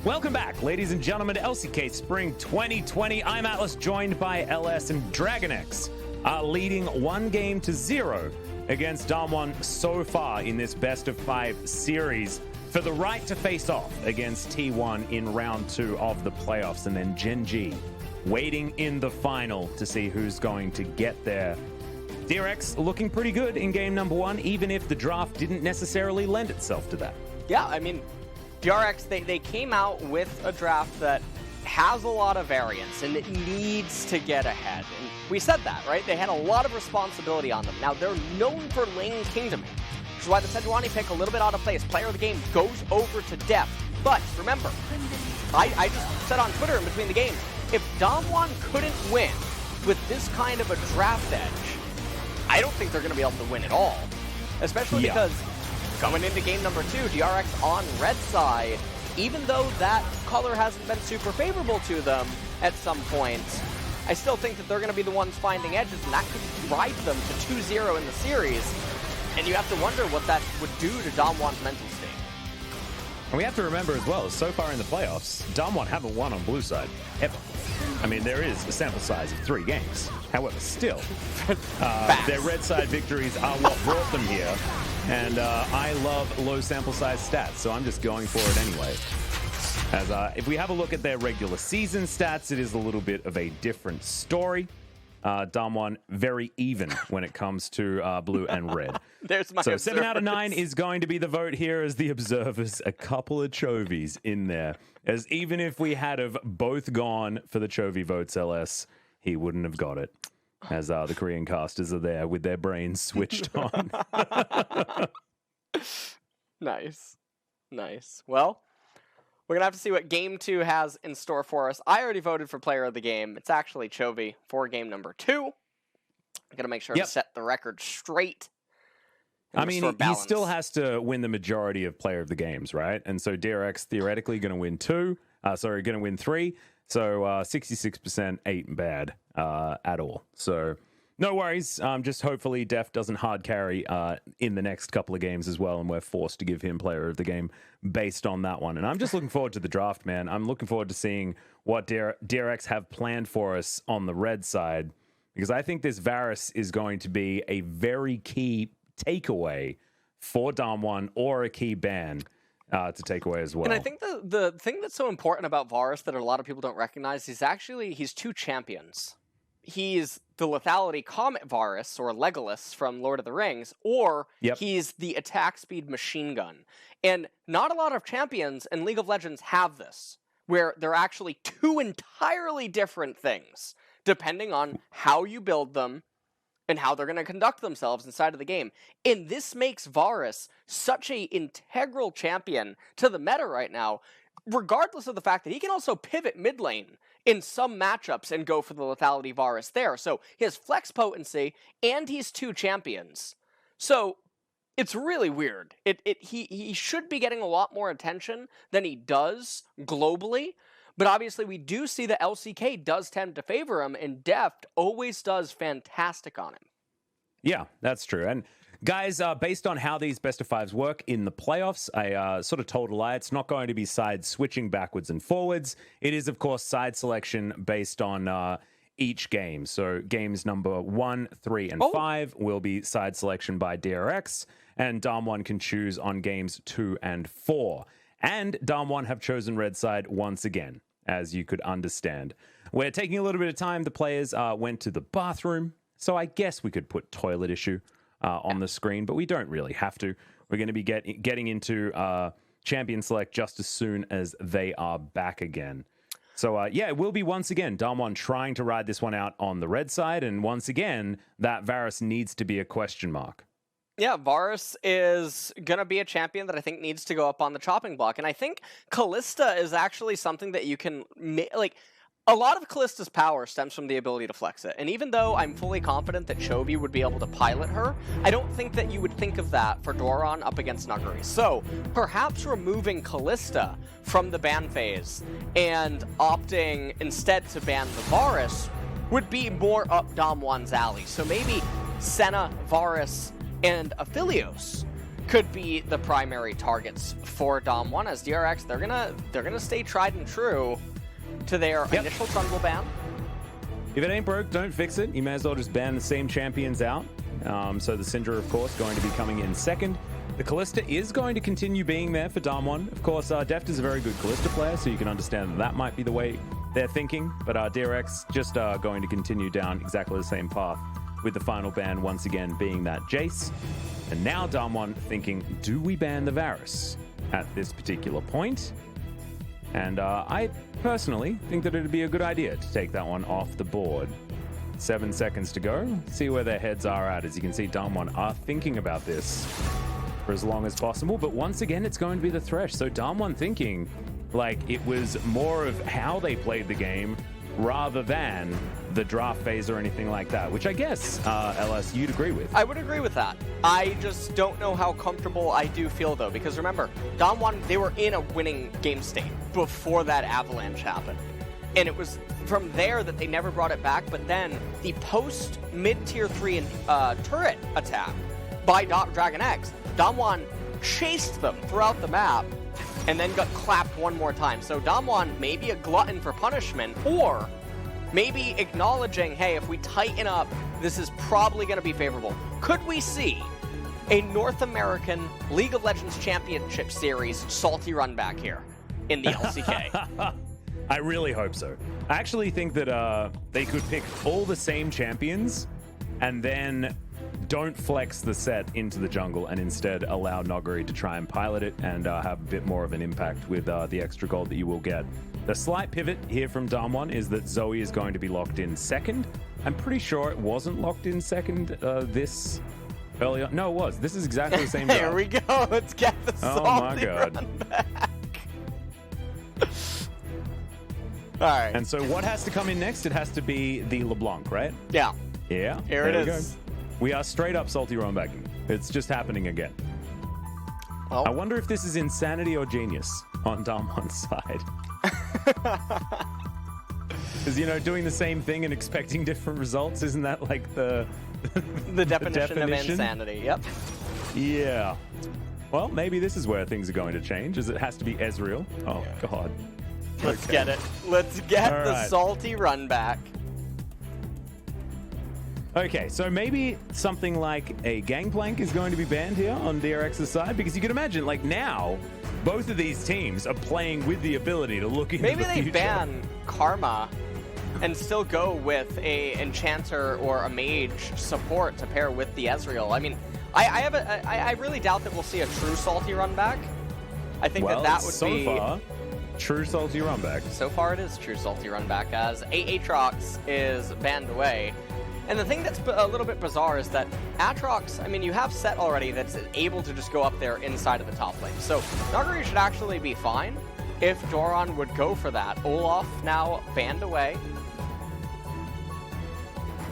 Welcome back, ladies and gentlemen, to LCK Spring 2020. I'm Atlas, joined by LS and DragonX, leading 1-0 against DAMWON so far in this best-of-5 series for the right to face off against T1 in round 2 of the playoffs, and then Gen G waiting in the final to see who's going to get there. DRX looking pretty good in game number 1, even if the draft didn't necessarily lend itself to that. Yeah, I mean, DRX, they came out with a draft that has a lot of variance and it needs to get ahead. And we said that, right? They had a lot of responsibility on them. Now, they're known for lane kingdoming, which is why the Sejuani pick a little bit out of place. Player of the game goes over to Def. But remember, I just said on Twitter in between the games, if DAMWON couldn't win with this kind of a draft edge, I don't think they're going to be able to win at all. Especially because coming into game number 2, DRX on red side, even though that color hasn't been super favorable to them at some points, I still think that they're going to be the ones finding edges, and that could drive them to 2-0 in the series. And you have to wonder what that would do to DAMWON's mental state. And we have to remember as well, so far in the playoffs, DAMWON haven't won on blue side, ever. I mean, there is a sample size of 3 games. However, still, their red side victories are what brought them here. And I love low sample size stats, so I'm just going for it anyway. As if we have a look at their regular season stats, it is a little bit of a different story. DAMWON very even when it comes to blue and red. There's my so 7 out of 9 is going to be the vote here as the observers. A couple of Chovies in there. As even if we had have both gone for the Chovy votes, LS, he wouldn't have got it. As the Korean casters are there with their brains switched on. Nice. Nice. Well, we're going to have to see what game 2 has in store for us. I already voted for player of the game. It's actually Chovy for game number 2. I'm going to make sure to set the record straight. I mean, he still has to win the majority of player of the games, right? And so DRX theoretically going to win going to win 3. So 66% ain't bad at all. So no worries. Just hopefully Def doesn't hard carry in the next couple of games as well, and we're forced to give him player of the game based on that one. And I'm just looking forward to the draft, man. I'm looking forward to seeing what DRX have planned for us on the red side, because I think this Varus is going to be a very key takeaway for DAMWON, or a key ban to take away as well. And I think the thing that's so important about Varus that a lot of people don't recognize, he's 2 champions. He's the lethality Comet Varus, or Legolas from Lord of the Rings, or he's the attack speed machine gun. And not a lot of champions in League of Legends have this, where they're actually 2 entirely different things, depending on how you build them and how they're going to conduct themselves inside of the game. And this makes Varus such an integral champion to the meta right now, regardless of the fact that he can also pivot mid lane in some matchups and go for the lethality Varus there. So he has flex potency, and he's 2 champions. So it's really weird. He should be getting a lot more attention than he does globally. But obviously, we do see that LCK does tend to favor him, and Deft always does fantastic on him. Yeah, that's true. And guys, based on how these best-of-5s work in the playoffs, I sort of told a lie. It's not going to be side switching backwards and forwards. It is, of course, side selection based on each game. So games number 1, 3, and 5 will be side selection by DRX, and DAMWON can choose on games 2 and 4. And DAMWON have chosen red side once again, as you could understand. We're taking a little bit of time. The players went to the bathroom, so I guess we could put toilet issue on the screen, but we don't really have to. We're going to be getting into champion select just as soon as they are back again. So yeah, it will be once again DAMWON trying to ride this one out on the red side, and once again, that Varus needs to be a question mark. Yeah, Varus is going to be a champion that I think needs to go up on the chopping block. And I think Callista is actually something that you can, like, a lot of Callista's power stems from the ability to flex it. And even though I'm fully confident that Chovy would be able to pilot her, I don't think that you would think of that for Doran up against Nuguri. So perhaps removing Callista from the ban phase and opting instead to ban the Varus would be more up DAMWON's alley. So maybe Senna, Varus, and Aphelios could be the primary targets for DAMWON, as DRX, they're gonna stay tried and true to their initial jungle ban. If it ain't broke, don't fix it. You may as well just ban the same champions out. So the Syndra, of course, going to be coming in second. The Kalista is going to continue being there for DAMWON. Of course, Deft is a very good Kalista player, so you can understand that might be the way they're thinking. But DRX just going to continue down exactly the same path, with the final ban once again being that Jace. And now DAMWON thinking, do we ban the Varus at this particular point? And I personally think that it'd be a good idea to take that one off the board. 7 seconds to go. See where their heads are at. As you can see, DAMWON are thinking about this for as long as possible. But once again, it's going to be the Thresh. So DAMWON thinking like it was more of how they played the game rather than the draft phase or anything like that, which I guess, LS, you'd agree with. I would agree with that. I just don't know how comfortable I do feel, though, because remember, DAMWON, they were in a winning game state before that avalanche happened. And it was from there that they never brought it back, but then the post mid-tier 3 turret attack by DragonX, DAMWON chased them throughout the map and then got clapped one more time. So DAMWON may be a glutton for punishment, or maybe acknowledging, hey, if we tighten up, this is probably going to be favorable. Could we see a North American League of Legends Championship Series salty run back here in the LCK? I really hope so. I actually think that they could pick all the same champions and then don't flex the set into the jungle and instead allow Noguri to try and pilot it and have a bit more of an impact with the extra gold that you will get. The slight pivot here from DAMWON is that Zoe is going to be locked in second. I'm pretty sure it wasn't locked in second this early on. No, it was. This is exactly the same. Here we go. Let's get the salty run back. All right. And so what has to come in next? It has to be the LeBlanc, right? Yeah. Yeah. Here it is. We are straight up salty run backing. It's just happening again. Oh. I wonder if this is insanity or genius on DAMWON's side. Because, you know, doing the same thing and expecting different results, isn't that like the definition of insanity? Yep. Yeah. Well, maybe this is where things are going to change, as it has to be Ezreal. Oh, God. Let's get it. Let's get the salty run back. Okay, so maybe something like a Gangplank is going to be banned here on DRX's side, because you can imagine, like, now, both of these teams are playing with the ability to look into the future. Maybe they ban Karma and still go with a Enchanter or a Mage support to pair with the Ezreal. I mean, I really doubt that we'll see a true salty run back. I think that would be... so far, true salty run back. So far it is true salty run back, as Aatrox is banned away. And the thing that's a little bit bizarre is that Aatrox, I mean, you have Set already that's able to just go up there inside of the top lane. So Noguri should actually be fine if Doran would go for that. Olaf now banned away.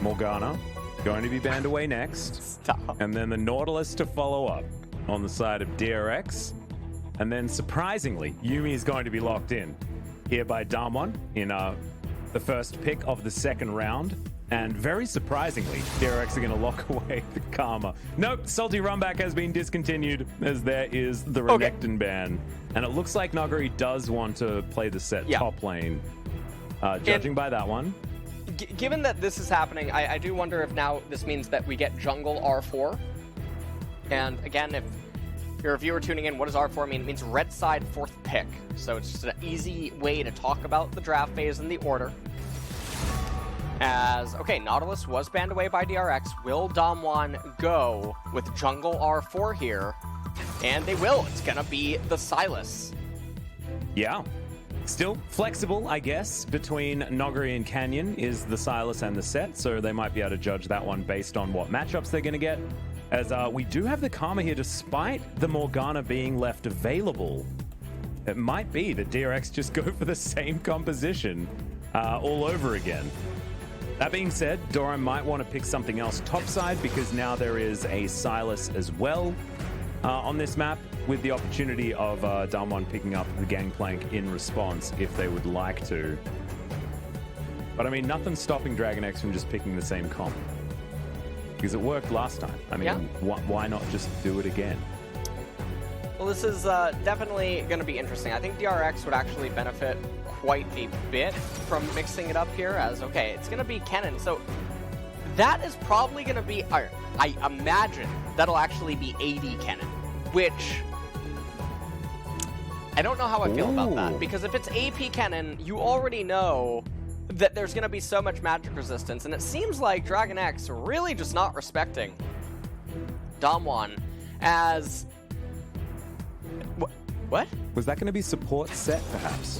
Morgana going to be banned away next. Stop. And then the Nautilus to follow up on the side of DRX. And then surprisingly, Yuumi is going to be locked in here by DAMWON in the first pick of the second round. And very surprisingly, DRX are going to lock away the Karma. Nope, salty runback has been discontinued, as there is the Renekton ban. And it looks like Noguri does want to play the set top lane, judging by that one. Given that this is happening, I do wonder if now this means that we get jungle R4. And again, if you're a viewer tuning in, what does R4 mean? It means red side fourth pick. So it's just an easy way to talk about the draft phase and the order. As, okay, Nautilus was banned away by DRX. Will DAMWON go with jungle R4 here? And they will. It's going to be the Sylas. Yeah. Still flexible, I guess, between Noguri and Canyon is the Sylas and the set, so they might be able to judge that one based on what matchups they're going to get. As we do have the Karma here, despite the Morgana being left available. It might be that DRX just go for the same composition all over again. That being said, Doran might want to pick something else topside, because now there is a Sylas as well on this map, with the opportunity of DAMWON picking up the Gangplank in response if they would like to. But I mean, nothing's stopping DragonX from just picking the same comp, because it worked last time. I mean, why not just do it again? Well, this is definitely going to be interesting. I think DRX would actually benefit quite a bit from mixing it up here as, okay, it's going to be Kennen. So that is probably going to be, I imagine that'll actually be AD Kennen, which I don't know how I feel about that. Because if it's AP Kennen, you already know that there's going to be so much magic resistance. And it seems like DragonX really just not respecting DAMWON as... What? Was that going to be support set, perhaps?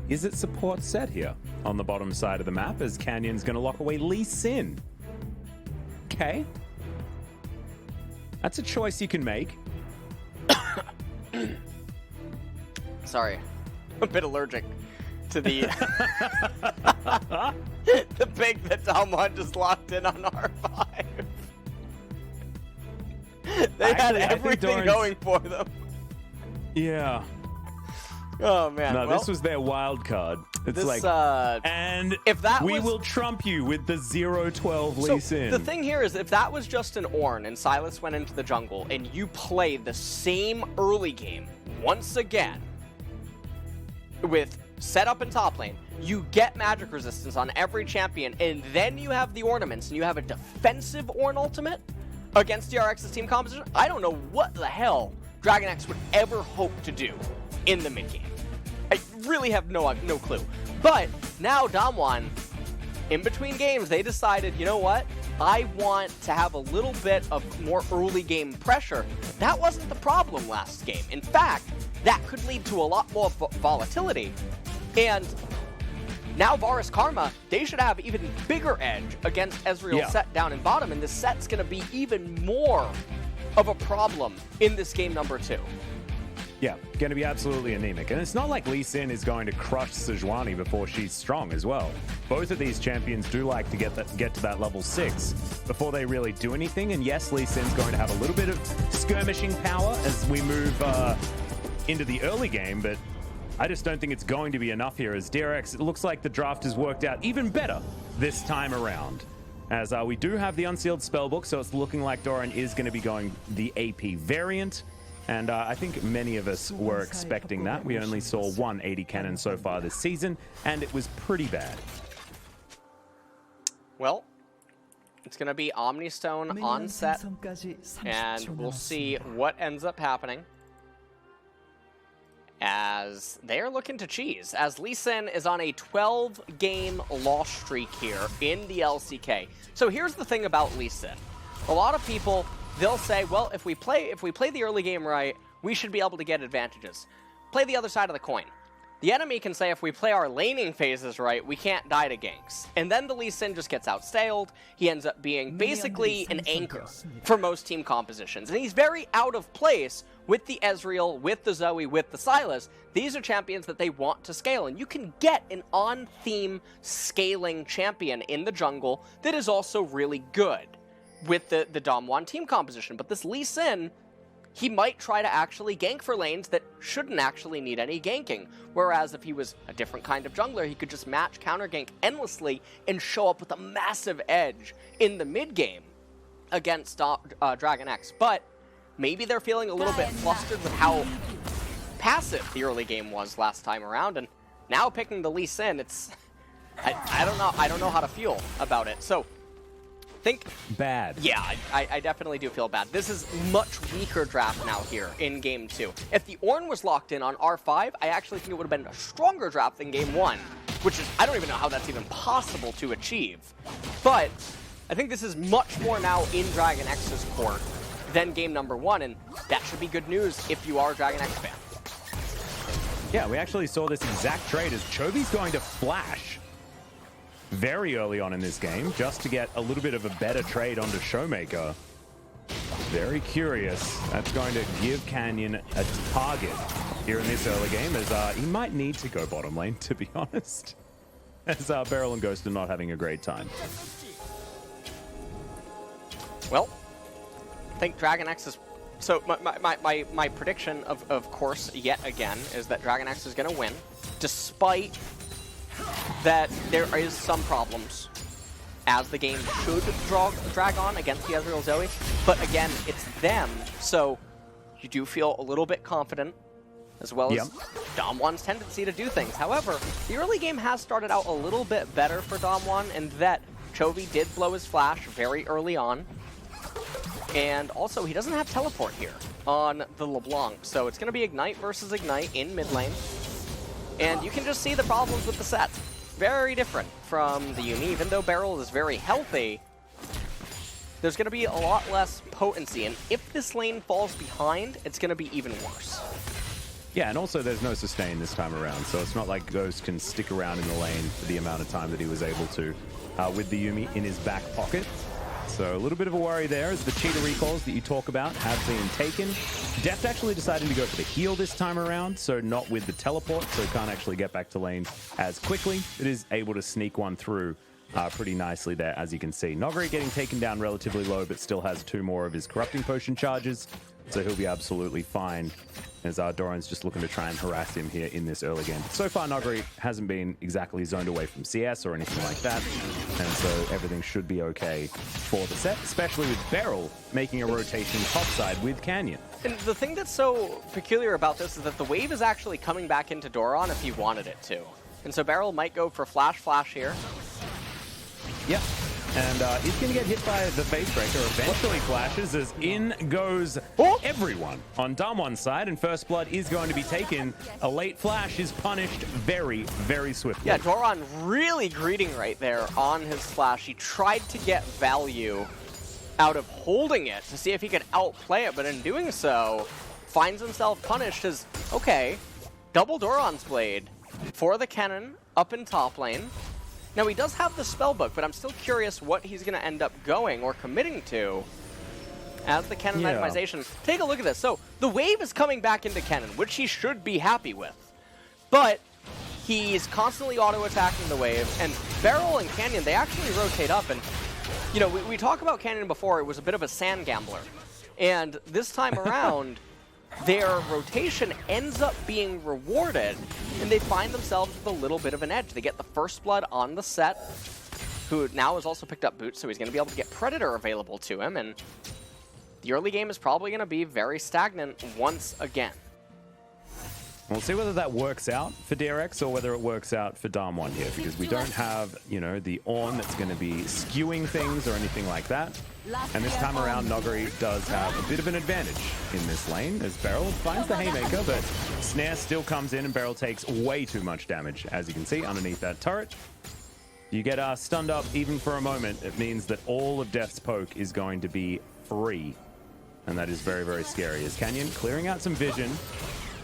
Is it support set here on the bottom side of the map as Canyon's going to lock away Lee Sin? Okay. That's a choice you can make. Sorry. I'm a bit allergic to the... the pig that DAMWON just locked in on R5. They had everything going for them. Yeah. Oh man. No, well, this was their wild card. It's like, and if that we will trump you with the 0-12 Lee Sin. The thing here is, if that was just an Ornn and Sylas went into the jungle and you play the same early game once again with setup and top lane, you get magic resistance on every champion, and then you have the ornaments and you have a defensive Ornn ultimate against DRX's team composition, I don't know what the hell DragonX would ever hope to do in the mid game. I really have no clue. But now DAMWON, in between games, they decided, you know what? I want to have a little bit of more early game pressure. That wasn't the problem last game. In fact, that could lead to a lot more volatility. And now Varus Karma, they should have even bigger edge against Ezreal's set down in bottom, and this set's going to be even more of a problem in this game number 2. Yeah, going to be absolutely anemic. And it's not like Lee Sin is going to crush Sejuani before she's strong as well. Both of these champions do like to get to that level 6 before they really do anything. And yes, Lee Sin's going to have a little bit of skirmishing power as we move into the early game, but I just don't think it's going to be enough here as DRX, it looks like the draft has worked out even better this time around. As we do have the unsealed spellbook, so it's looking like Doran is going to be going the AP variant. And I think many of us were expecting that. We only saw one AD cannon so far this season, and it was pretty bad. Well, it's going to be Omnistone on set, and we'll see what ends up happening. As they're looking to cheese, as Lee Sin is on a 12-game loss streak here in the LCK. So here's the thing about Lee Sin. A lot of people, they'll say, well, if we play the early game right, we should be able to get advantages. Play the other side of the coin. The enemy can say if we play our laning phases right, we can't die to ganks. And then the Lee Sin just gets outstyled. He ends up being basically an anchor for most team compositions. And he's very out of place with the Ezreal, with the Zoe, with the Sylas. These are champions that they want to scale. And you can get an on-theme scaling champion in the jungle that is also really good with the DAMWON team composition. But this Lee Sin, he might try to actually gank for lanes that shouldn't actually need any ganking. Whereas if he was a different kind of jungler, he could just match counter gank endlessly and show up with a massive edge in the mid game against DragonX. But maybe they're feeling a little bit flustered with how passive the early game was last time around, and now picking the Lee Sin, it's I don't know how to feel about it. So think bad. Yeah, I definitely do feel bad. This is much weaker draft now here in game 2. If the Ornn was locked in on R5, I actually think it would have been a stronger draft than game 1, which is, I don't even know how that's even possible to achieve. But I think this is much more now in DragonX's court than game number 1, and that should be good news if you are a DragonX fan. Yeah, we actually saw this exact trade as Chovy's going to flash very early on in this game, just to get a little bit of a better trade onto Showmaker. Very curious. That's going to give Canyon a target here in this early game, as he might need to go bottom lane, to be honest. As Beryl and Ghost are not having a great time. Well, I think DragonX is... So my prediction, of course, yet again, is that DragonX is going to win, despite that there is some problems as the game should drag on against the Ezreal Zoe. But again, it's them, so you do feel a little bit confident, as well as DAMWON's tendency to do things. However, the early game has started out a little bit better for DAMWON, in that Chovy did blow his flash very early on. And also, he doesn't have teleport here on the LeBlanc, so it's going to be Ignite versus Ignite in mid lane. And you can just see the problems with the set. Very different from the Yuumi. Even though Beryl is very healthy, there's going to be a lot less potency, and if this lane falls behind, it's going to be even worse. Yeah, and also there's no sustain this time around, so it's not like Ghost can stick around in the lane for the amount of time that he was able to with the Yuumi in his back pocket. So a little bit of a worry there as the cheetah recalls that you talk about have been taken. Deft actually deciding to go for the heal this time around, so not with the teleport, so can't actually get back to lane as quickly. It is able to sneak one through pretty nicely there, as you can see. Nogri getting taken down relatively low, but still has 2 more of his corrupting potion charges, so he'll be absolutely fine, as Doran's just looking to try and harass him here in this early game. But so far, Nogri hasn't been exactly zoned away from CS or anything like that, and so everything should be okay for the set, especially with Beryl making a rotation topside with Canyon. And the thing that's so peculiar about this is that the wave is actually coming back into Doran if he wanted it to. And so Beryl might go for flash here. Yep. And he's going to get hit by the face breaker. Eventually flashes as in goes everyone on DAMWON's side, and first blood is going to be taken. A late flash is punished very, very swiftly. Yeah, Doran really greeting right there on his flash. He tried to get value out of holding it to see if he could outplay it, but in doing so, finds himself punished as, okay, double Doran's Blade for the cannon up in top lane. Now, he does have the spellbook, but I'm still curious what he's going to end up going or committing to as the cannon itemization. Take a look at this. So, the wave is coming back into cannon, which he should be happy with. But he's constantly auto-attacking the wave, and Beryl and Canyon, they actually rotate up. And, you know, we talked about Canyon before. It was a bit of a sand gambler. And this time around, their rotation ends up being rewarded, and they find themselves with a little bit of an edge. They get the first blood on the set, who now has also picked up boots, so he's going to be able to get Predator available to him, and the early game is probably going to be very stagnant once again. We'll see whether that works out for DRX or whether it works out for DAMWON here, because we don't have, you know, the Ornn that's going to be skewing things or anything like that. And this time around, Nogri does have a bit of an advantage in this lane as Beryl finds the Haymaker, but Snare still comes in and Beryl takes way too much damage, as you can see underneath that turret. You get stunned up even for a moment, it means that all of Death's poke is going to be free. And that is very, very scary. As Canyon clearing out some vision.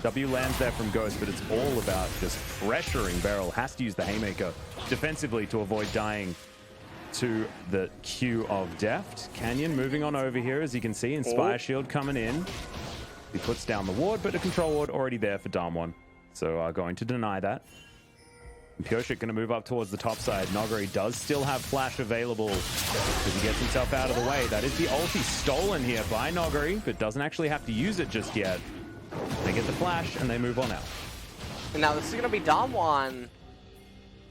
W lands there from Ghost, but it's all about just pressuring Beryl. Has to use the Haymaker defensively to avoid dying to the Q of Deft. Canyon moving on over here, as you can see. Inspire Shield coming in. He puts down the ward, but a control ward already there for DAMWON. So going to deny that. Pyoshik going to move up towards the top side. Nogri does still have flash available as he gets himself out of the way. That is the ulti stolen here by Nogri, but doesn't actually have to use it just yet. They get the flash and they move on out. And now this is going to be DAMWON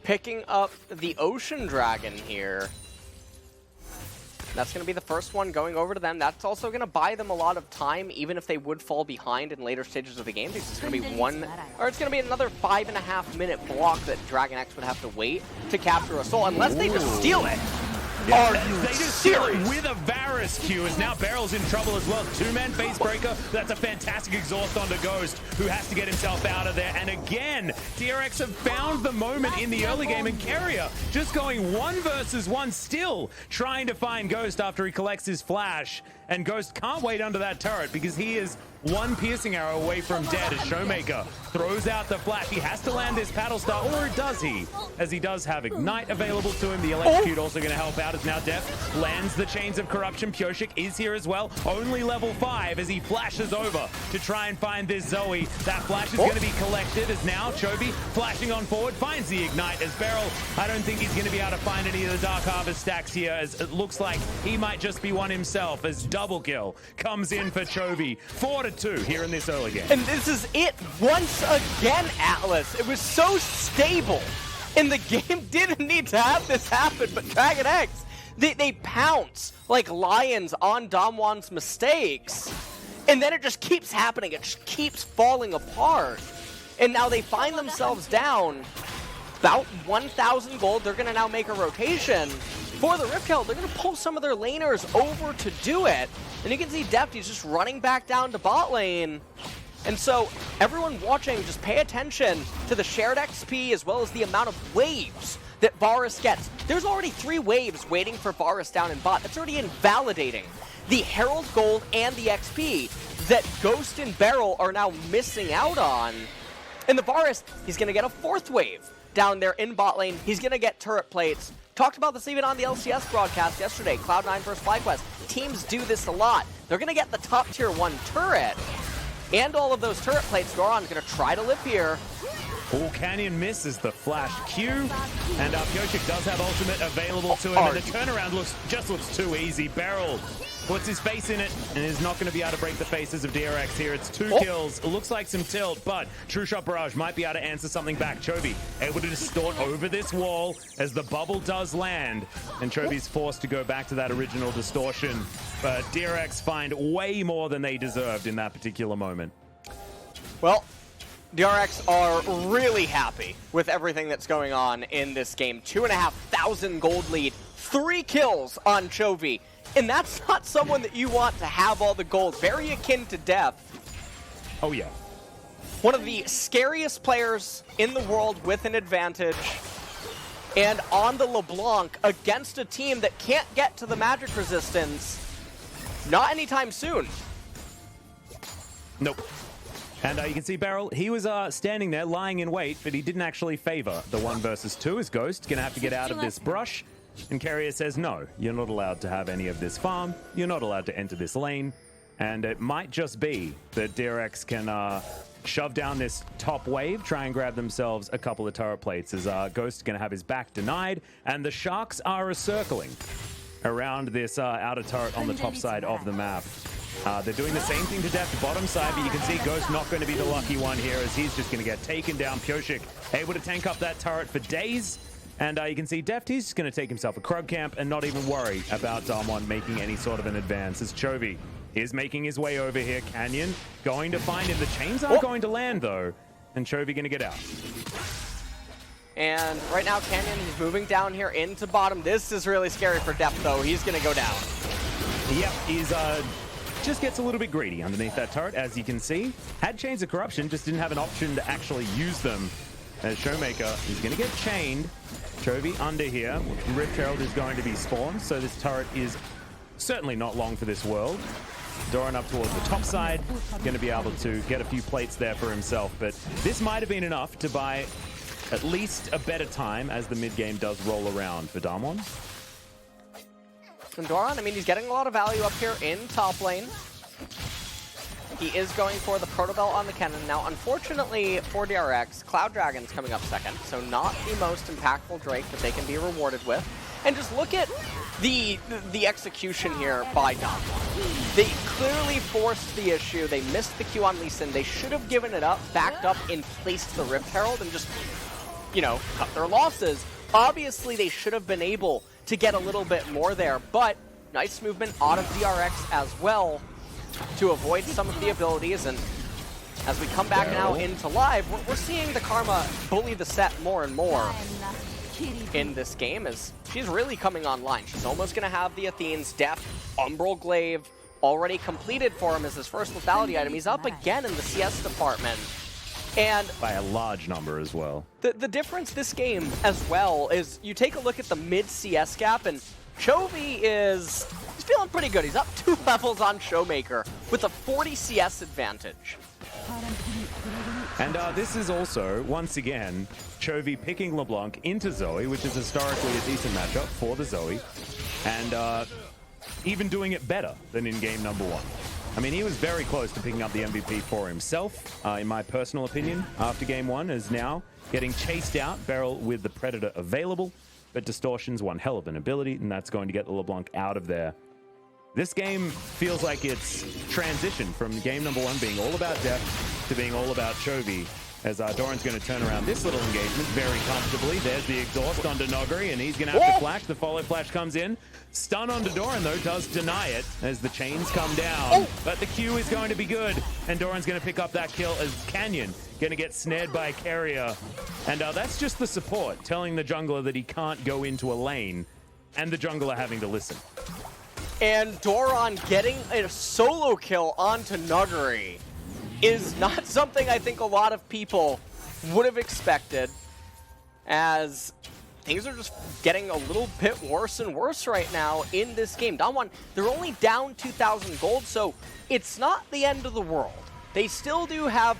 picking up the Ocean Dragon here. That's going to be the first one going over to them. That's also going to buy them a lot of time, even if they would fall behind in later stages of the game, because it's going to be it's going to be another 5.5-minute block that DragonX would have to wait to capture a soul, unless they just steal it. Yeah, they just steal it with a Varus Q, as now Beryl's in trouble as well. 2-man face breaker. That's a fantastic exhaust onto Ghost, who has to get himself out of there. And again, DRX have found the moment in the early game, and Carrier just going 1 versus 1, still trying to find Ghost after he collects his flash. And Ghost can't wait under that turret because he is 1 piercing arrow away from dead as Showmaker throws out the flash. He has to land this paddle star, or does he? As he does have Ignite available to him. The Electrocute also going to help out as now Deft lands the Chains of Corruption. Pyoshik is here as well. Only level 5 as he flashes over to try and find this Zoe. That flash is going to be collected as now Chovy flashing on forward finds the Ignite as Beryl. I don't think he's going to be able to find any of the Dark Harvest stacks here, as it looks like he might just be one himself as double kill comes in for Chovy. 4-2 here in this early game. And this is it once again, Atlas. It was so stable, and the game didn't need to have this happen, but DragonX, they pounce like lions on DAMWON's mistakes, And then it just keeps happening. It just keeps falling apart. And now they find themselves down about 1,000 gold. They're going to now make a rotation for the Rift Herald. They're going to pull some of their laners over to do it. And you can see Defty's just running back down to bot lane. And so everyone watching, just pay attention to the shared XP as well as the amount of waves that Varus gets. There's already 3 waves waiting for Varus down in bot. That's already invalidating the Herald Gold and the XP that Ghost and Beryl are now missing out on. And the Varus, he's going to get a 4th wave down there in bot lane. He's going to get turret plates. Talked about this even on the LCS broadcast yesterday. Cloud9 versus FlyQuest. Teams do this a lot. They're going to get the top tier 1 turret. And all of those turret plates. Doran's going to try to live here. Oh, Canyon misses the flash Q, and Pyosik does have ultimate available to him, and the turnaround just looks too easy. Beryl puts his face in it and is not going to be able to break the faces of DRX here. It's 2 kills. It looks like some tilt, but True Shot Barrage might be able to answer something back. Chovy able to distort over this wall as the bubble does land, and Chovy's forced to go back to that original distortion. But DRX find way more than they deserved in that particular moment. Well, DRX are really happy with everything that's going on in this game. 2,500 gold lead, 3 kills on Chovy. And that's not someone that you want to have all the gold. Very akin to Death. Oh, yeah. One of the scariest players in the world with an advantage. And on the LeBlanc against a team that can't get to the magic resistance. Not anytime soon. Nope. And you can see Beryl, he was standing there lying in wait, but he didn't actually favor the 1 versus 2 as Ghost. Gonna have to get out of this brush. And Carrier says, no, you're not allowed to have any of this farm. You're not allowed to enter this lane. And it might just be that DRX can shove down this top wave, try and grab themselves a couple of turret plates as Ghost gonna have his back denied. And the Sharks are circling around this outer turret on the top side of the map. They're doing the same thing to Death, bottom side, but you can see Ghost not going to be the lucky one here as he's just going to get taken down. Pyosik able to tank up that turret for days. And you can see Deft, he's just going to take himself a Krug camp and not even worry about DAMWON making any sort of an advance as Chovy is making his way over here. Canyon going to find him. The chains aren't going to land though. And Chovy going to get out. And right now Canyon, he's moving down here into bottom. This is really scary for Deft though. He's going to go down. Yep, he's just gets a little bit greedy underneath that turret, as you can see. Had Chains of Corruption, just didn't have an option to actually use them. As Showmaker is going to get chained. Chovy under here. Rift Herald is going to be spawned, so this turret is certainly not long for this world. Doran up towards the top side, going to be able to get a few plates there for himself, but this might have been enough to buy at least a better time as the mid-game does roll around for DAMWON. And Doran, I mean, he's getting a lot of value up here in top lane. He is going for the Proto Belt on the cannon. Now, unfortunately for DRX, Cloud Dragon's coming up second, so not the most impactful Drake that they can be rewarded with. And just look at the execution here by DAMWON. They clearly forced the issue. They missed the Q on Lee Sin. They should have given it up, backed up, and placed the Rift Herald and just, you know, cut their losses. Obviously, they should have been able to get a little bit more there, but nice movement out of DRX as well to avoid some of the abilities. And as we come back now into live, we're seeing the Karma bully the set more and more in this game as she's really coming online. She's almost going to have the Athene's Death, Umbral Glaive already completed for him as his first lethality item. He's up again in the CS department. And by a large number as well. The difference this game as well is you take a look at the mid CS gap, and Chovy he's feeling pretty good. He's up 2 levels on Showmaker with a 40 CS advantage. And this is also, once again, Chovy picking LeBlanc into Zoe, which is historically a decent matchup for the Zoe, and even doing it better than in game number 1. I mean, he was very close to picking up the MVP for himself, in my personal opinion, after game 1, is now getting chased out, Beryl with the Predator available, but Distortion's one hell of an ability, and that's going to get the LeBlanc out of there. This game feels like it's transitioned from game number 1 being all about Death to being all about Chovy, as Doran's going to turn around this little engagement very comfortably. There's the exhaust onto Noguri, and he's going to have to flash. The follow flash comes in. Stun onto Doran, though, does deny it as the chains come down. But the Q is going to be good, and Doran's going to pick up that kill as Canyon going to get snared by Keria. And that's just the support telling the jungler that he can't go into a lane, and the jungler having to listen. And Doran getting a solo kill onto Nuguri is not something I think a lot of people would have expected, as things are just getting a little bit worse and worse right now in this game. DAMWON, they're only down 2,000 gold, so it's not the end of the world. They still do have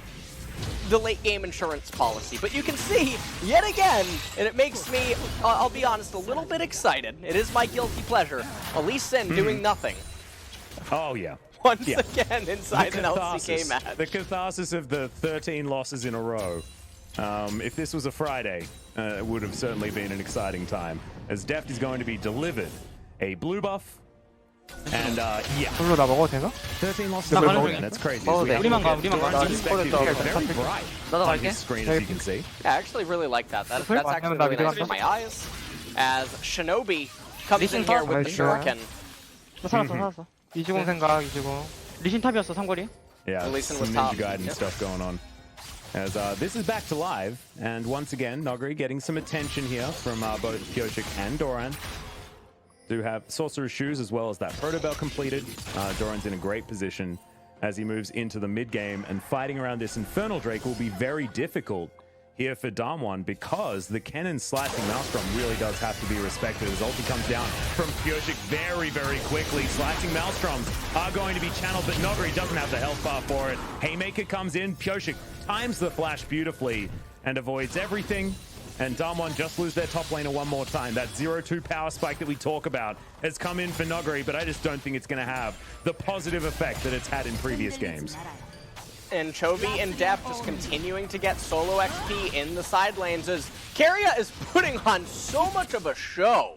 the late game insurance policy, but you can see yet again, and it makes me, I'll be honest, a little bit excited. It is my guilty pleasure. Elise Sin doing nothing. Oh yeah. Once again inside an LCK match. The catharsis of the 13 losses in a row. If this was a Friday, it would have certainly been an exciting time, as Deft is going to be delivered a blue buff. And yeah. 별로 나 먹어도 되나? 13 losses 나 in a row, 먹어도 man. That's crazy. 우리만 가, 우리만 가. Very bright 나도 on 갈게. his screen, as you can see. Yeah, I actually really like that. That's Sorry? actually really nice for my eyes. As Shinobi comes in here with the shuriken. 나 살았어. 이주공 생각, 이주공. 리신 탑이었어, 삼거리. Yeah, Releasing some with Ninja top. Gaiden stuff going on. As this is back to live, and once again, Noguri getting some attention here from both Pyosik and Doran. Do have Sorcerer's Shoes as well as that Proto Belt completed. Doran's in a great position as he moves into the mid game, and fighting around this Infernal Drake will be very difficult here for DAMWON, because the Cannon slashing Maelstrom really does have to be respected as ulti comes down from Pyosik very, very quickly. Slashing Maelstroms are going to be channeled, but Noguri doesn't have the health bar for it. Haymaker comes in, Pyosik times the flash beautifully and avoids everything. And DAMWON just lose their top laner one more time. That 0-2 power spike that we talk about has come in for Noguri, but I just don't think it's going to have the positive effect that it's had in previous games. And Chovy and Def just continuing to get solo XP in the side lanes, as Keria is putting on so much of a show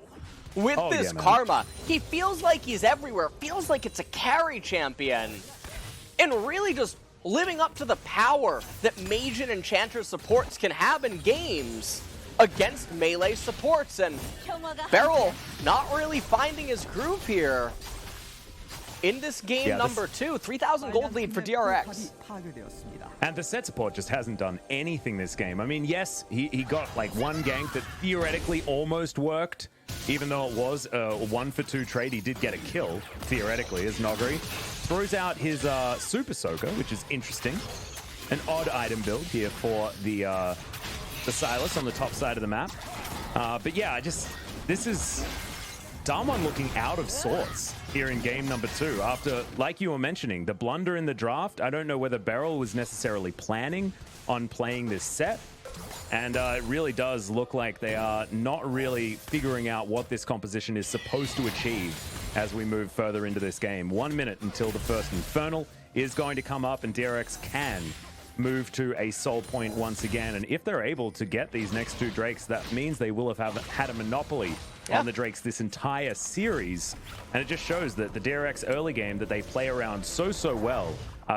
with this Karma. He feels like he's everywhere, feels like it's a carry champion, and really just living up to the power that Mage and Enchanter supports can have in games against melee supports. And Beryl not really finding his groove here in this game number 2. 3,000 gold lead for DRX. And the set support just hasn't done anything this game. I mean, yes, he got like one gank that theoretically almost worked. Even though it was a 1-for-2 trade, he did get a kill, theoretically, as Noguri throws out his Super Soaker, which is interesting. An odd item build here for the Sylas on the top side of the map. But yeah, this is DAMWON looking out of sorts here in game number 2. After, like you were mentioning, the blunder in the draft, I don't know whether Beryl was necessarily planning on playing this set. And it really does look like they are not really figuring out what this composition is supposed to achieve as we move further into this game. 1 minute until the first Infernal is going to come up, and DRX can move to a soul point once again. And if they're able to get these next 2 Drakes, that means they will have had a monopoly on the Drakes this entire series. And it just shows that the DRX early game that they play around so well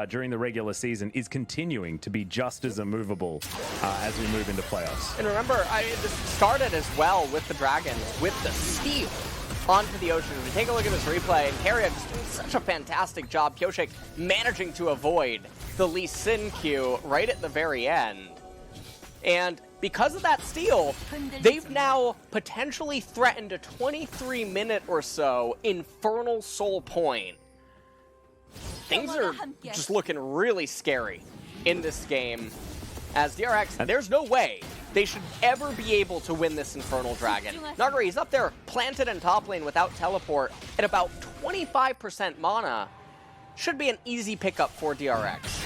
during the regular season is continuing to be just as immovable as we move into playoffs. And remember, this started as well with the Dragons, with the steal onto the Ocean. We take a look at this replay, and Keria just doing such a fantastic job. Pyosik managing to avoid the Lee Sin Q right at the very end. And because of that steal, they've now potentially threatened a 23-minute or so Infernal Soul Point. Things are just looking really scary in this game, as DRX, there's no way they should ever be able to win this Infernal Dragon. Nuguri, he's up there planted in top lane without teleport at about 25% mana. Should be an easy pickup for DRX.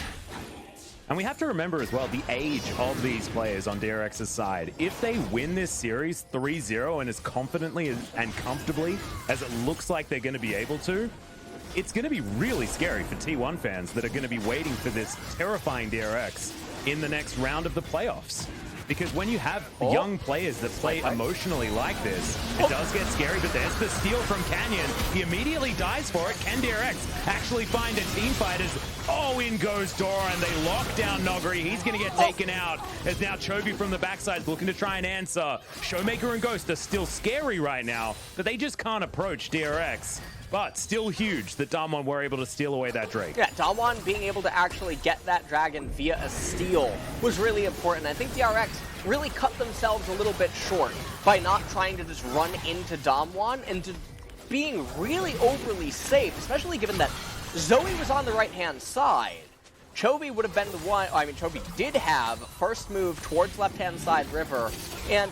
And we have to remember as well the age of these players on DRX's side. If they win this series 3-0 and as confidently and comfortably as it looks like they're going to be able to, it's going to be really scary for T1 fans that are going to be waiting for this terrifying DRX in the next round of the playoffs. Because when you have young players that play emotionally like this, it does get scary, but there's the steal from Canyon. He immediately dies for it. Can DRX actually find a team fight as, in goes Dora, and they lock down Nogri. He's going to get taken out as now Chovy from the backside is looking to try and answer. Showmaker and Ghost are still scary right now, but they just can't approach DRX. But still huge that DAMWON were able to steal away that Drake. Yeah, DAMWON being able to actually get that Dragon via a steal was really important. I think DRX really cut themselves a little bit short by not trying to just run into DAMWON and to being really overly safe, especially given that Zoe was on the right-hand side. Chovy would have been the one, Chovy did have first move towards left-hand side river, and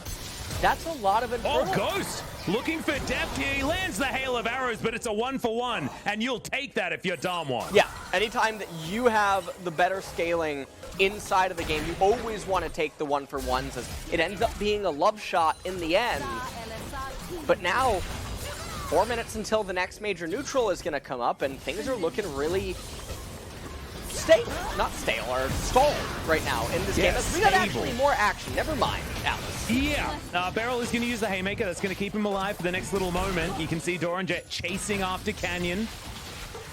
that's a lot of Inferno. Ghost looking for depth here. He lands the hail of arrows, but it's a 1-for-1, and you'll take that if you're DAMWON. Yeah, anytime that you have the better scaling inside of the game, you always want to take the 1-for-1s, as it ends up being a love shot in the end. But now, 4 minutes until the next major neutral is going to come up, and things are looking really stalled right now in this game. We got actually more action. Never mind, Alice. Yeah, Beryl is going to use the Haymaker. That's going to keep him alive for the next little moment. You can see Doranjet chasing after Canyon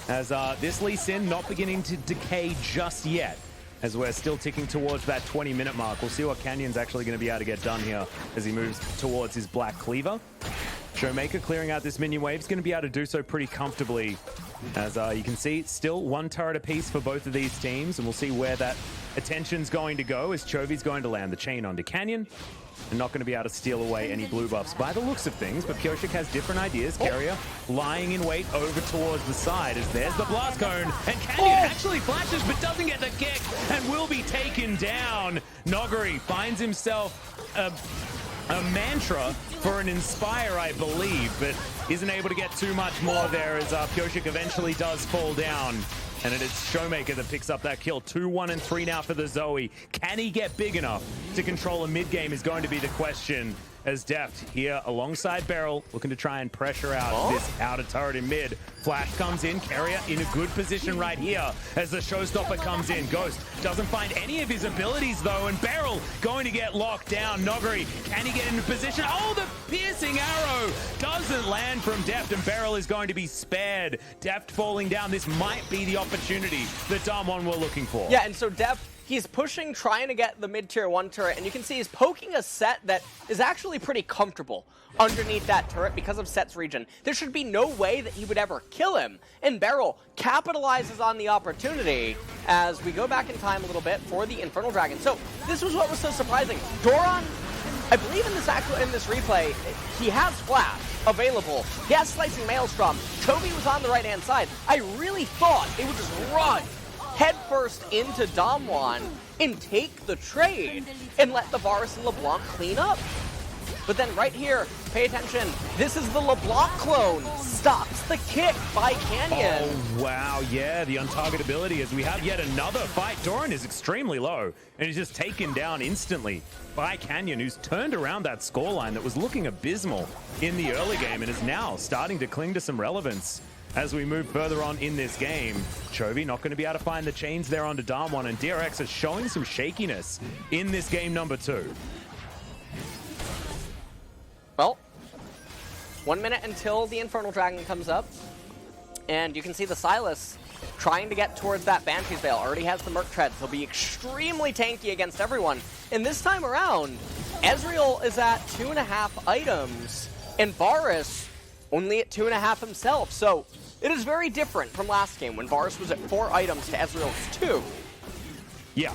as this Lee Sin not beginning to decay just yet, as we're still ticking towards that 20-minute mark. We'll see what Canyon's actually going to be able to get done here as he moves towards his Black Cleaver. Showmaker clearing out this minion wave is going to be able to do so pretty comfortably. As you can see, still one turret apiece for both of these teams, and we'll see where that attention's going to go as Chovy's going to land the chain onto Canyon and not going to be able to steal away any blue buffs by the looks of things, but Pyosik has different ideas. Carrier lying in wait over towards the side as there's the blast cone, and Canyon actually flashes but doesn't get the kick and will be taken down. Nogri finds himself a mantra for an Inspire, I believe, but isn't able to get too much more there as Pyosik eventually does fall down. And it is Showmaker that picks up that kill. 2, 1, and 3 now for the Zoe. Can he get big enough to control a mid-game is going to be the question, as Deft here alongside Beryl looking to try and pressure out this outer turret in mid. Flash comes in, Carrier in a good position right here as the showstopper comes in. Ghost doesn't find any of his abilities though, and Beryl going to get locked down. Nogri, can he get into position? The piercing arrow doesn't land from Deft, and Beryl is going to be spared. Deft falling down. This might be the opportunity that DAMWON were looking for. Yeah, and so Deft, he's pushing, trying to get the mid-tier 1 turret, and you can see he's poking a Set that is actually pretty comfortable underneath that turret because of Set's region. There should be no way that he would ever kill him, and Beryl capitalizes on the opportunity as we go back in time a little bit for the Infernal Dragon. So this was what was so surprising. Doran, I believe in this replay, he has Flash available. He has Slicing Maelstrom. Chovy was on the right-hand side. I really thought they would just run headfirst into DAMWON and take the trade and let the Varus and LeBlanc clean up. But then right here, pay attention, this is the LeBlanc clone. Stops the kick by Canyon. Oh, wow, yeah, the untargetability as we have yet another fight. Doran is extremely low, and he's just taken down instantly by Canyon, who's turned around that scoreline that was looking abysmal in the early game and is now starting to cling to some relevance. As we move further on in this game, Chovy not going to be able to find the chains there onto DAMWON, and DRX is showing some shakiness in this game number 2. Well, 1 minute until the Infernal Dragon comes up, and you can see the Silas trying to get towards that Banshee's Veil. Already has the Merc Treads. He'll be extremely tanky against everyone. And this time around, Ezreal is at 2.5 items, and Varus only at 2.5 himself. So it is very different from last game when Varus was at 4 items to Ezreal's 2. Yeah.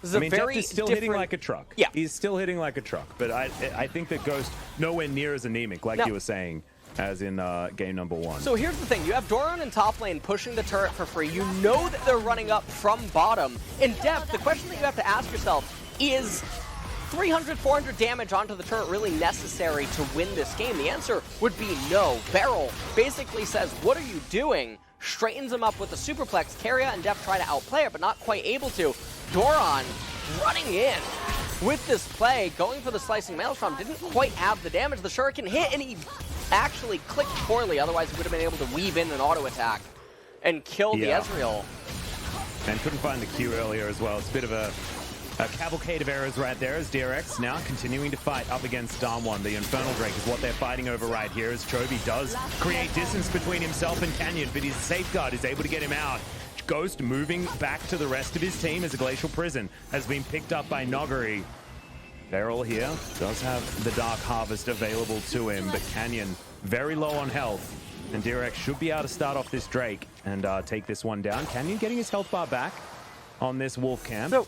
This is Deft is still hitting like a truck. Yeah. He's still hitting like a truck, but I think that Ghost nowhere near as anemic, like you were saying, as in game number 1. So here's the thing. You have Doran in top lane pushing the turret for free. You know that they're running up from bottom. In depth, the question that you have to ask yourself is, 300, 400 damage onto the turret really necessary to win this game? The answer would be no. Beryl basically says, what are you doing? Straightens him up with the superplex. Carrier and Deft try to outplay it, but not quite able to. Doran running in with this play, going for the Slicing Maelstrom. Didn't quite have the damage. The Shuriken hit, and he actually clicked poorly. Otherwise, he would have been able to weave in an auto attack and kill the Ezreal. And couldn't find the Q earlier as well. It's a bit of a A cavalcade of errors right there as DRX now continuing to fight up against DAMWON. The Infernal Drake is what they're fighting over right here as Chovy does create distance between himself and Canyon, but his safeguard is able to get him out. Ghost moving back to the rest of his team as a Glacial Prison has been picked up by Noggery. Beryl here does have the Dark Harvest available to him, but Canyon very low on health. And DRX should be able to start off this Drake and take this one down. Canyon getting his health bar back on this Wolf Camp. So,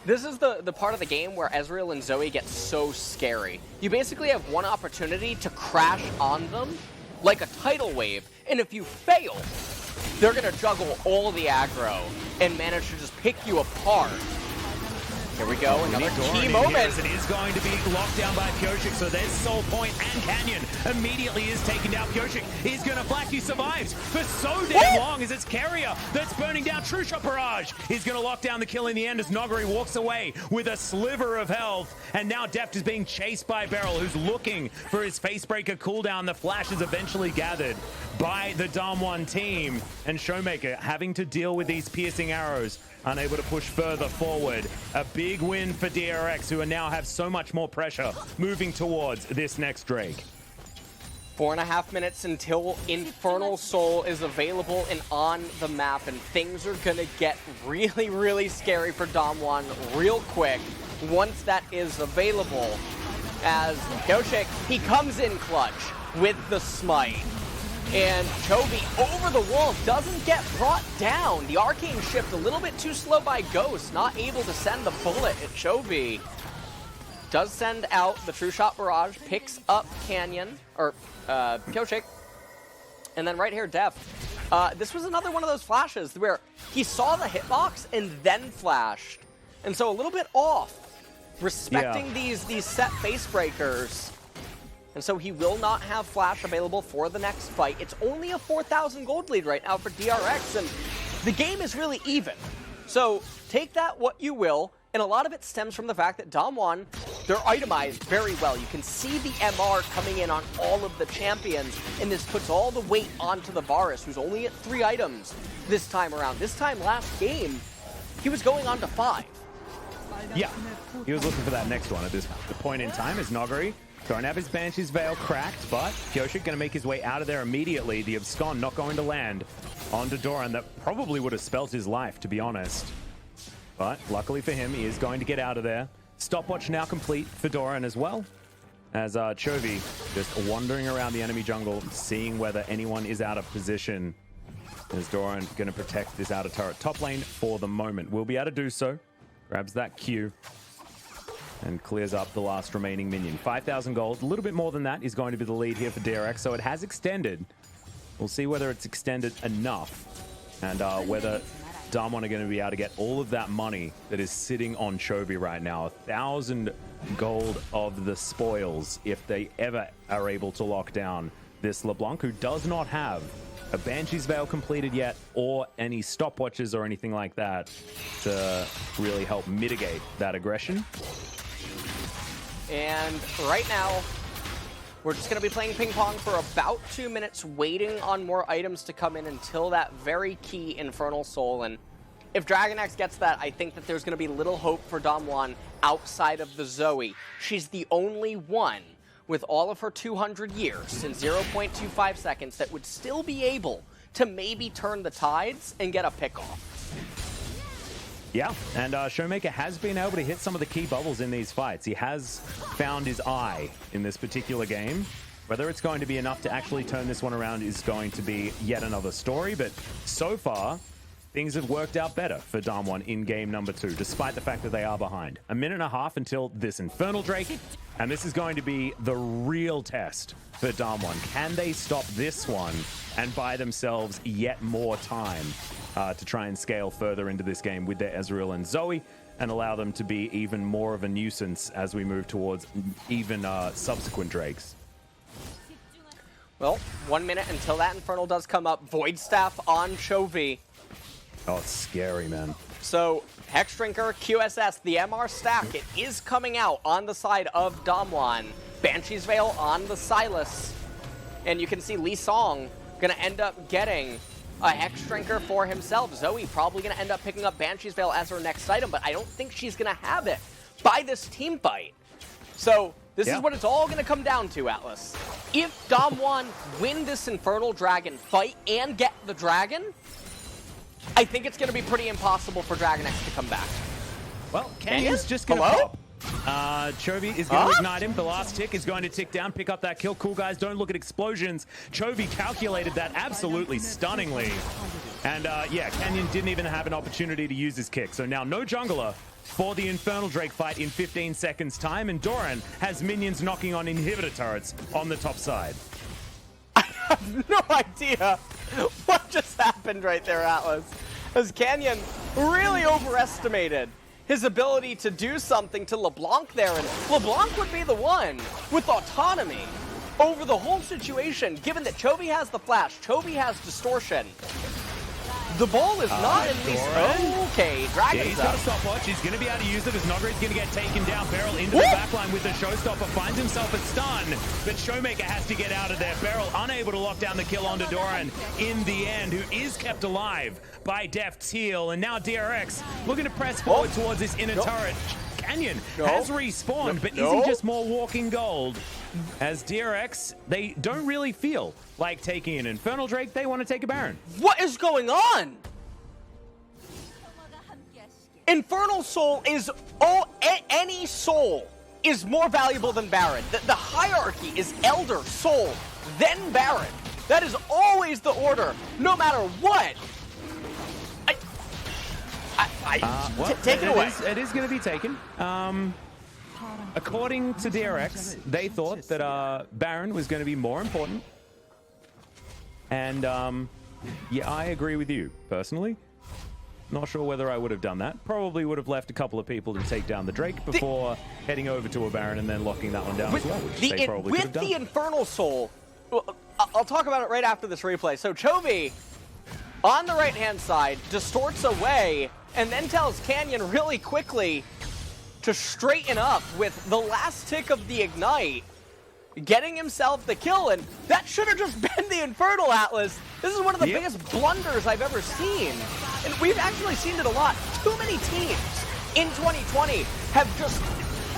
this is the part of the game where Ezreal and Zoe get so scary. You basically have one opportunity to crash on them like a tidal wave, and if you fail, they're going to juggle all the aggro and manage to just pick you apart. Here we go, another key moment. It is going to be locked down by Pyosik, so there's Soul Point and Canyon immediately is taken down. Pyosik is going to flash, he survives for so damn long as it's Carrier that's burning down. True Shot Barrage is going to lock down the kill in the end as Noggery walks away with a sliver of health, and now Deft is being chased by Beryl, who's looking for his Facebreaker cooldown. The flash is eventually gathered by the DAMWON team, and Showmaker having to deal with these piercing arrows, unable to push further forward. A big win for DRX, who now have so much more pressure moving towards this next Drake. 4.5 minutes until Infernal Soul is available and on the map, and things are gonna get really, really scary for DAMWON real quick once that is available. As Pyosik, he comes in clutch with the smite. And Chovy over the wall doesn't get brought down. The arcane shift a little bit too slow by Ghost, not able to send the bullet at Chovy. Does send out the True Shot Barrage, picks up Canyon, or Pyosik. And then right here, Deft. This was another one of those flashes where he saw the hitbox and then flashed. And so a little bit off, respecting these set face breakers. And so he will not have flash available for the next fight. It's only a 4,000 gold lead right now for DRX, and the game is really even. So take that what you will, and a lot of it stems from the fact that DAMWON, they're itemized very well. You can see the MR coming in on all of the champions, and this puts all the weight onto the Varus, who's only at 3 items this time around. This time last game, he was going on to 5. Yeah, he was looking for that next one at this point in time as Noggery going to have his Banshee's Veil cracked, but Pyosik going to make his way out of there immediately. The Abscond not going to land onto Doran. That probably would have spelt his life, to be honest. But luckily for him, he is going to get out of there. Stopwatch now complete for Doran as well, as Chovy just wandering around the enemy jungle, seeing whether anyone is out of position. As Doran going to protect this outer turret top lane for the moment. Will be able to do so. Grabs that Q and clears up the last remaining minion. 5,000 gold, a little bit more than that is going to be the lead here for DRX, so it has extended. We'll see whether it's extended enough and whether DAMWON are going to be able to get all of that money that is sitting on Chovy right now. 1,000 gold of the spoils if they ever are able to lock down this LeBlanc, who does not have a Banshee's Veil completed yet or any stopwatches or anything like that to really help mitigate that aggression. And right now, we're just going to be playing ping pong for about 2 minutes, waiting on more items to come in until that very key Infernal Soul. And if DragonX gets that, I think that there's going to be little hope for DAMWON outside of the Zoe. She's the only one with all of her 200 years in 0.25 seconds that would still be able to maybe turn the tides and get a pick-off. Yeah, and Showmaker has been able to hit some of the key bubbles in these fights. He has found his eye in this particular game. Whether it's going to be enough to actually turn this one around is going to be yet another story, but so far, things have worked out better for DAMWON in game number 2, despite the fact that they are behind. 1.5 minutes until this Infernal Drake, and this is going to be the real test for DAMWON. Can they stop this one and buy themselves yet more time to try and scale further into this game with their Ezreal and Zoe, and allow them to be even more of a nuisance as we move towards even subsequent Drakes? Well, 1 minute until that Infernal does come up. Void Staff on Chovy. Oh, it's scary, man. So, Hex Drinker, QSS, the MR stack, it is coming out on the side of DAMWON. Banshee's Veil on the Silas. And you can see Lee Song gonna end up getting a Hex Drinker for himself. Zoe probably going to end up picking up Banshee's Veil as her next item, but I don't think she's going to have it by this team fight. So this is what it's all going to come down to, Atlas. If DAMWON win this Infernal Dragon fight and get the dragon, I think it's going to be pretty impossible for DragonX to come back. Well, Canyon's just going to pop. Chovy is going to ignite him. The last tick is going to tick down, pick up that kill. Cool guys, don't look at explosions. Chovy calculated that absolutely stunningly. And yeah, Canyon didn't even have an opportunity to use his kick. So now no jungler for the Infernal Drake fight in 15 seconds time. And Doran has minions knocking on inhibitor turrets on the top side. I have no idea what just happened right there, Atlas. As Canyon really overestimated his ability to do something to LeBlanc there, and LeBlanc would be the one with autonomy over the whole situation, given that Chovy has the flash, Chovy has distortion. The ball is not in least. Okay, Dragon's he's got a stopwatch. He's going to be able to use it as Nogre's going to get taken down. Beryl into the backline with the Showstopper, finds himself a stun, but Showmaker has to get out of there. Beryl unable to lock down the kill onto Doran in the end, who is kept alive by Deft's heal. And now DRX looking to press forward towards this inner turret. Canyon has respawned, but is he just more walking gold? As DRX, they don't really feel like taking an Infernal Drake. They want to take a Baron. What is going on? Infernal Soul is any soul is more valuable than Baron. The hierarchy is Elder, Soul, then Baron. That is always the order, no matter what. Take it away. It is going to be taken. According to DRX, they thought that Baron was going to be more important. And yeah, I agree with you, personally. Not sure whether I would have done that. Probably would have left a couple of people to take down the Drake before heading over to a Baron and then locking that one down as well, which they probably could have done. With the Infernal Soul, I'll talk about it right after this replay. So Chovy, on the right-hand side, distorts away and then tells Canyon really quickly to straighten up with the last tick of the Ignite, getting himself the kill, and that should have just been the Infernal, Atlas. This is one of the biggest blunders I've ever seen, and we've actually seen it a lot. Too many teams in 2020 have just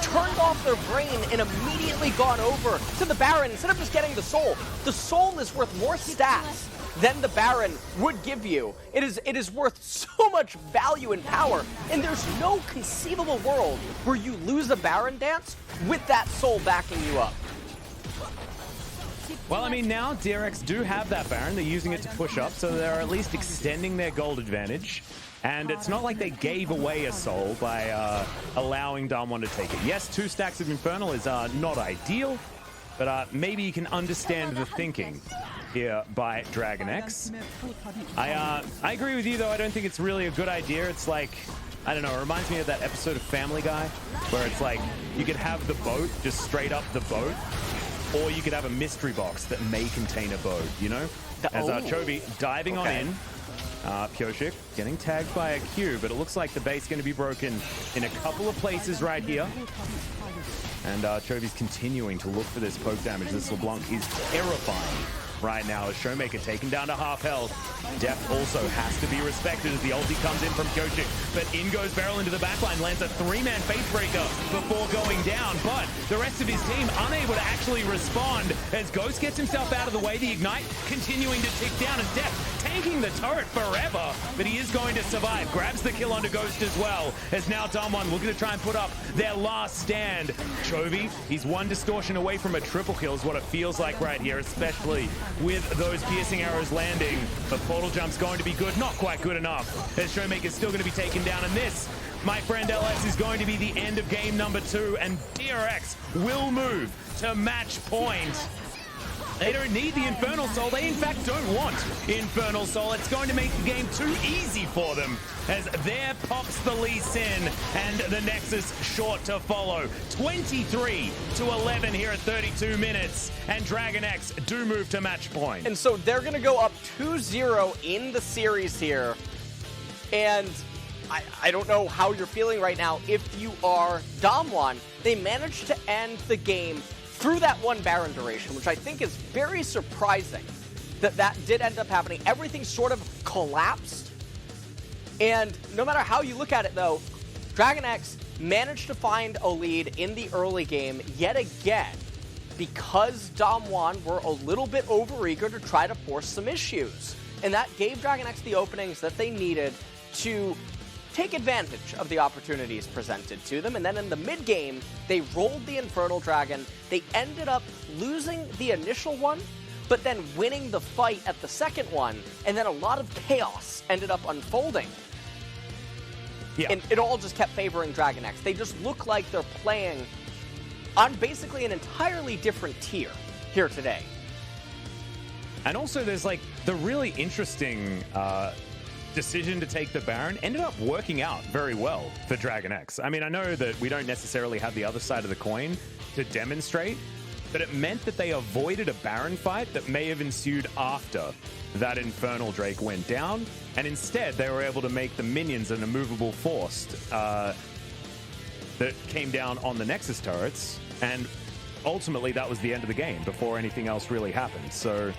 turned off their brain and immediately gone over to the Baron instead of just getting the Soul. The Soul is worth more stats than the Baron would give you. It is worth so much value and power, and there's no conceivable world where you lose a Baron dance with that Soul backing you up. Well, I mean, now DRX do have that Baron. They're using it to push up, so they're at least extending their gold advantage. And it's not like they gave away a soul by allowing DAMWON to take it. Yes, 2 stacks of Infernal is not ideal, but maybe you can understand the thinking here by DragonX. I agree with you, though. I don't think it's really a good idea. It's like, I don't know, it reminds me of that episode of Family Guy, where it's like, you could have the boat, just straight up the boat, or you could have a mystery box that may contain a boat, you know? As Chovy diving on in. Pyoshik getting tagged by a Q, but it looks like the base going to be broken in a couple of places right here. And Chovy's continuing to look for this poke damage. This LeBlanc is terrifying right now as Showmaker taken down to half health. Deft also has to be respected as the ulti comes in from Pyoshik, but in goes Beryl into the backline, lands a 3-man Facebreaker before going down, but the rest of his team unable to actually respond as Ghost gets himself out of the way. The Ignite continuing to tick down, and Deft tanking the turret forever, but he is going to survive. Grabs the kill onto Ghost as well, as now DAMWON looking to try and put up their last stand. Chovy, he's one distortion away from a triple kill is what it feels like right here, especially with those piercing arrows landing. The portal jump's going to be good, not quite good enough, as Showmaker's still going to be taken down, and this, my friend LS, is going to be the end of game number 2, and DRX will move to match point. They don't need the Infernal Soul. They, in fact, don't want Infernal Soul. It's going to make the game too easy for them, as there pops the Lee Sin, and the Nexus short to follow. 23-11 here at 32 minutes, and DragonX do move to match point. And so they're going to go up 2-0 in the series here, and I don't know how you're feeling right now. If you are DAMWON, they managed to end the game through that 1 Baron duration, which I think is very surprising. that did end up happening. Everything sort of collapsed. And no matter how you look at it, though, DragonX managed to find a lead in the early game yet again because DAMWON were a little bit overeager to try to force some issues. And that gave DragonX the openings that they needed to take advantage of the opportunities presented to them. And then in the mid-game, they rolled the Infernal Dragon. They ended up losing the initial one, but then winning the fight at the second one. And then a lot of chaos ended up unfolding. Yeah. And it all just kept favoring DragonX. They just look like they're playing on basically an entirely different tier here today. And also there's like the really interesting decision to take the Baron ended up working out very well for DragonX. I mean, I know that we don't necessarily have the other side of the coin to demonstrate, but it meant that they avoided a Baron fight that may have ensued after that Infernal Drake went down, and instead they were able to make the minions an immovable force that came down on the Nexus turrets, and ultimately that was the end of the game before anything else really happened. So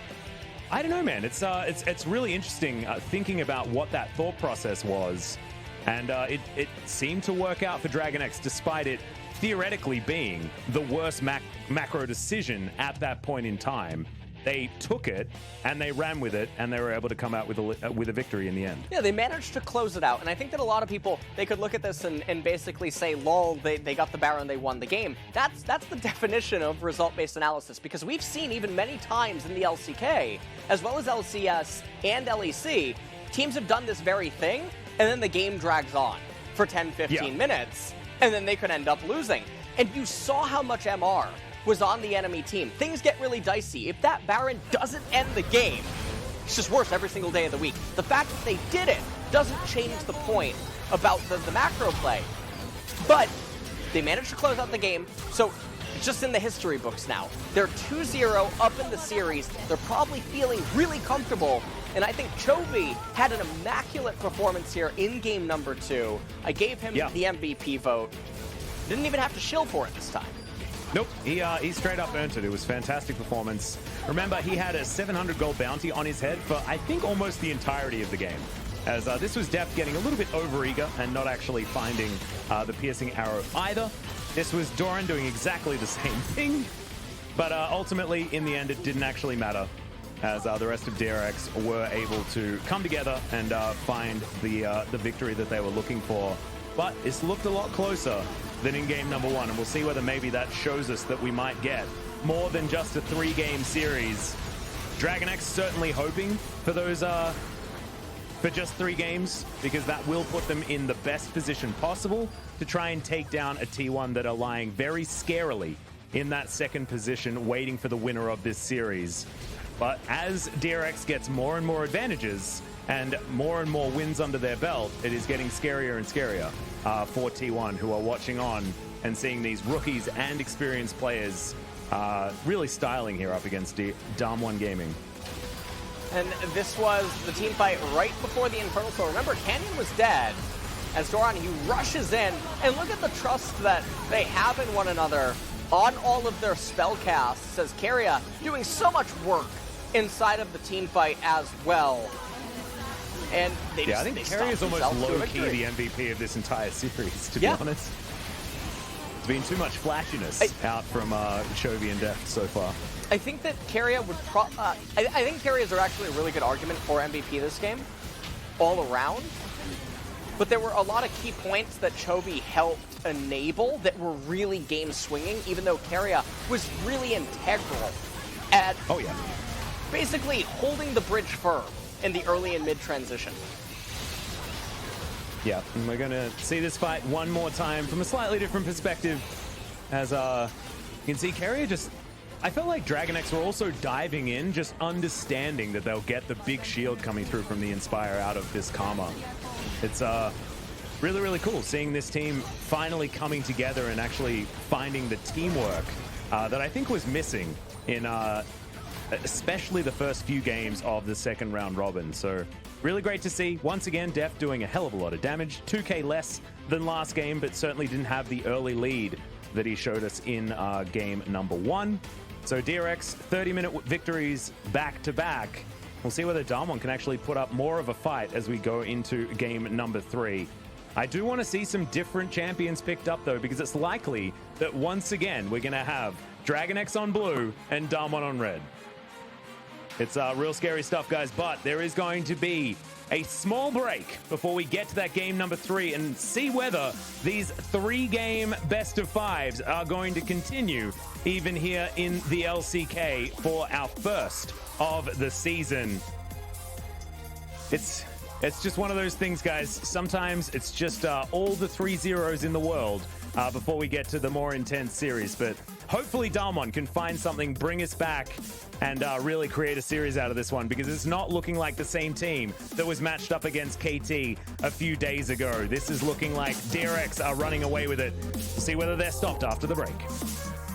I don't know, man. It's really interesting thinking about what that thought process was, and it seemed to work out for DragonX despite it theoretically being the worst macro decision at that point in time. They took it and they ran with it, and they were able to come out with a victory in the end. Yeah, they managed to close it out, and I think that a lot of people, they could look at this and basically say, lol, they got the Baron, they won the game. That's the definition of result-based analysis, because we've seen even many times in the LCK, as well as LCS and LEC, teams have done this very thing, and then the game drags on for 10, 15 minutes, and then they could end up losing. And you saw how much MR was on the enemy team. Things get really dicey. If that Baron doesn't end the game, it's just worse every single day of the week. The fact that they did it doesn't change the point about the macro play. But they managed to close out the game, so it's just in the history books now. They're 2-0 up in the series. They're probably feeling really comfortable, and I think Chovy had an immaculate performance here in game number 2. I gave him the MVP vote. Didn't even have to shill for it this time. Nope, he straight up earned it. It was a fantastic performance. Remember, he had a 700 gold bounty on his head for, I think, almost the entirety of the game. As this was Deft getting a little bit overeager and not actually finding the piercing arrow either. This was Doran doing exactly the same thing. But ultimately, in the end, it didn't actually matter, as the rest of DRX were able to come together and find the victory that they were looking for. But it's looked a lot closer than in game number 1, and we'll see whether maybe that shows us that we might get more than just a 3-game series. DragonX certainly hoping for those for just 3 games, because that will put them in the best position possible to try and take down a T1 that are lying very scarily in that second position, waiting for the winner of this series. But as DRX gets more and more advantages and more wins under their belt, it is getting scarier and scarier for T1, who are watching on and seeing these rookies and experienced players really styling here up against DAMWON Gaming. And this was the team fight right before the Infernal. So remember, Canyon was dead. As Doran, he rushes in, and look at the trust that they have in one another on all of their spell casts, as Keria doing so much work inside of the team fight as well. And they just, I think Keria is almost low-key the MVP of this entire series, to be honest. There's been too much flashiness out from Chovy and Deft so far. I think that Keria would I think Keria's are actually a really good argument for MVP this game, all around. But there were a lot of key points that Chovy helped enable that were really game-swinging, even though Keria was really integral at basically holding the bridge firm in the early and mid transition. Yeah, and we're going to see this fight one more time from a slightly different perspective. As you can see, Keria just... I felt like DragonX were also diving in, just understanding that they'll get the big shield coming through from the Inspire out of this Karma. It's really, really cool seeing this team finally coming together and actually finding the teamwork that I think was missing in especially the first few games of the second round robin. So really great to see. Once again, Deft doing a hell of a lot of damage. 2k less than last game, but certainly didn't have the early lead that he showed us in game number 1. So DRX 30-minute victories back to back. We'll see whether DAMWON can actually put up more of a fight as we go into game number 3. I do want to see some different champions picked up, though, because it's likely that once again we're going to have DragonX on blue and DAMWON on red. It's real scary stuff, guys, but there is going to be a small break before we get to that game number 3 and see whether these 3-game best of 5s are going to continue even here in the LCK for our first of the season. It's just one of those things, guys. Sometimes it's just all the 3-0s in the world before we get to the more intense series. But hopefully DAMWON can find something, bring us back, and really create a series out of this one, because it's not looking like the same team that was matched up against KT a few days ago. This is looking like DRX are running away with it. We'll see whether they're stopped after the break.